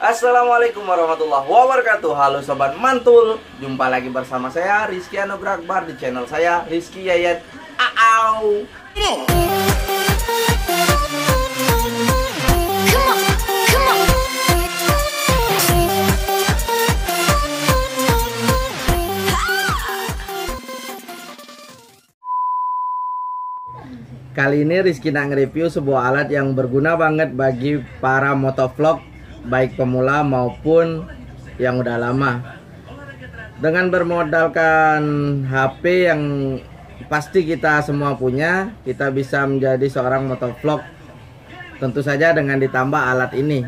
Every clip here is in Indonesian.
Assalamualaikum warahmatullahi wabarakatuh. Halo Sobat Mantul, jumpa lagi bersama saya Rizky Anugrah Akbar di channel saya Rizky Yayat Aau. Kali ini Rizky nak nge-review sebuah alat yang berguna banget bagi para motovlog, baik pemula maupun yang udah lama. Dengan bermodalkan HP yang pasti kita semua punya, kita bisa menjadi seorang motovlog. Tentu saja dengan ditambah alat ini,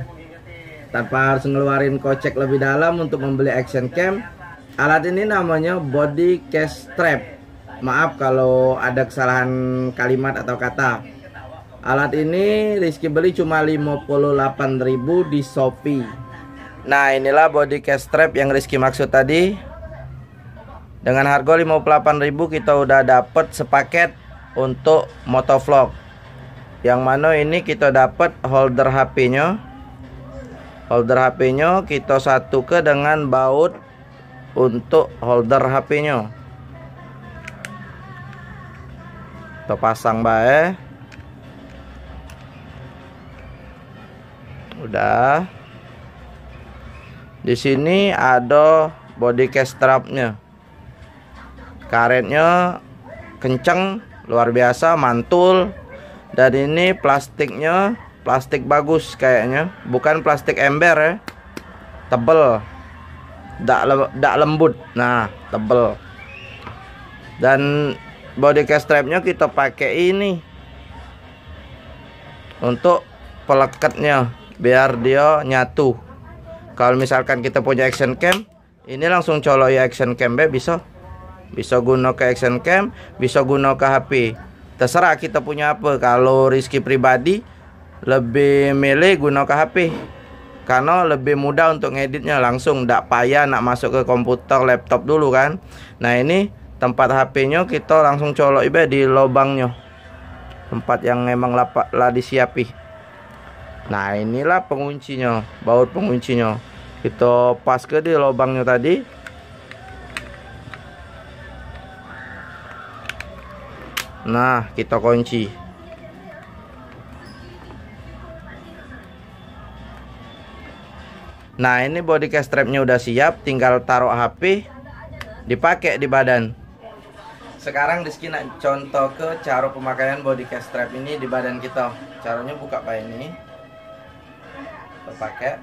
tanpa harus ngeluarin kocek lebih dalam untuk membeli action cam. Alat ini namanya body case strap. Maaf kalau ada kesalahan kalimat atau kata. Alat ini Rizky beli cuma 58.000 di Shopee. Nah, inilah body case strap yang Rizky maksud tadi. Dengan harga 58.000 kita udah dapet sepaket untuk motovlog. Yang mana ini kita dapat holder HP-nya. Holder HP-nya kita satukan dengan baut untuk holder HP-nya. Kita pasang bae. Udah. Di sini ada body case strapnya. Karetnya kenceng, luar biasa, mantul. Dan ini plastiknya plastik bagus kayaknya, bukan plastik ember ya. Tebel. Dak lembut. Nah, tebel. Dan body case strapnya kita pakai ini untuk pelekatnya biar dia nyatu. Kalau misalkan kita punya action cam, ini langsung colok ya action cam bisa guna ke action cam, bisa guna ke HP. Terserah kita punya apa. Kalau Rizky pribadi lebih milih guna ke HP karena lebih mudah untuk ngeditnya, langsung ndak payah nak masuk ke komputer laptop dulu kan. Nah, ini tempat HP-nya kita langsung colok ibe di lubangnya, tempat yang emang lah disiapi. Nah, inilah penguncinya, baut penguncinya. Kita pas ke di lubangnya tadi. Nah, kita kunci. Nah, ini body case strapnya udah siap, tinggal taruh HP, dipakai di badan. Sekarang Rizky nak contoh ke cara pemakaian body case strap ini di badan kita. Caranya buka pakai ini, kita pakai.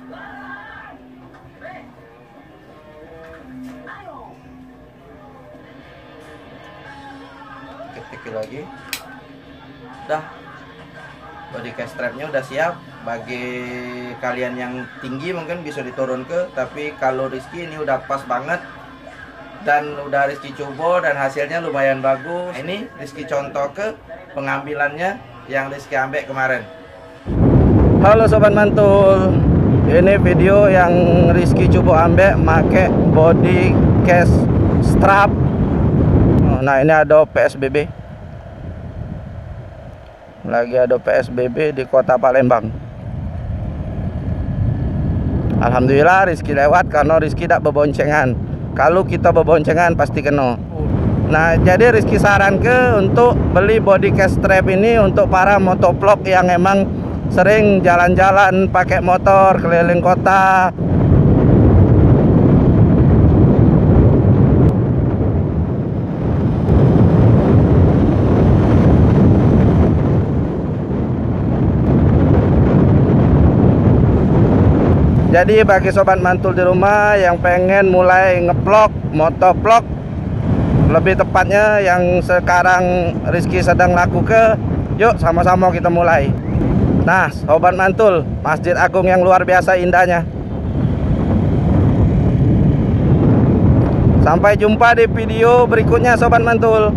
Ketik lagi. Udah, body case strapnya udah siap. Bagi kalian yang tinggi mungkin bisa diturun ke, tapi kalau Rizky ini udah pas banget. Dan udah Rizky coba dan hasilnya lumayan bagus. Ini Rizky contoh ke pengambilannya yang Rizky ambil kemarin. Halo Sobat Mantul, ini video yang Rizky coba ambil pakai body case strap. Nah, ini ada PSBB. Lagi ada PSBB di kota Palembang. Alhamdulillah Rizky lewat karena Rizky tidak berboncengan. Kalau kita berboncengan pasti kena. Nah, jadi Rizky saran ke untuk beli body case strap ini untuk para motovlog yang emang sering jalan-jalan pakai motor keliling kota. Jadi bagi Sobat Mantul di rumah yang pengen mulai ngevlog, motovlog, lebih tepatnya yang sekarang Rizky sedang lakukan, yuk sama-sama kita mulai. Nah, Sobat Mantul, Masjid Agung yang luar biasa indahnya. Sampai jumpa di video berikutnya Sobat Mantul.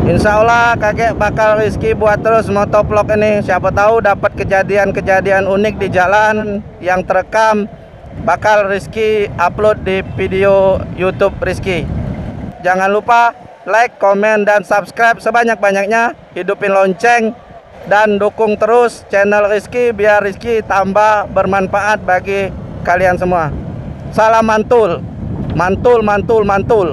Insya Allah kakek bakal Rizky buat terus motovlog ini. Siapa tahu dapat kejadian-kejadian unik di jalan yang terekam, bakal Rizky upload di video YouTube Rizky. Jangan lupa like, komen, dan subscribe sebanyak-banyaknya. Hidupin lonceng dan dukung terus channel Rizky biar Rizky tambah bermanfaat bagi kalian semua. Salam mantul, mantul, mantul, mantul.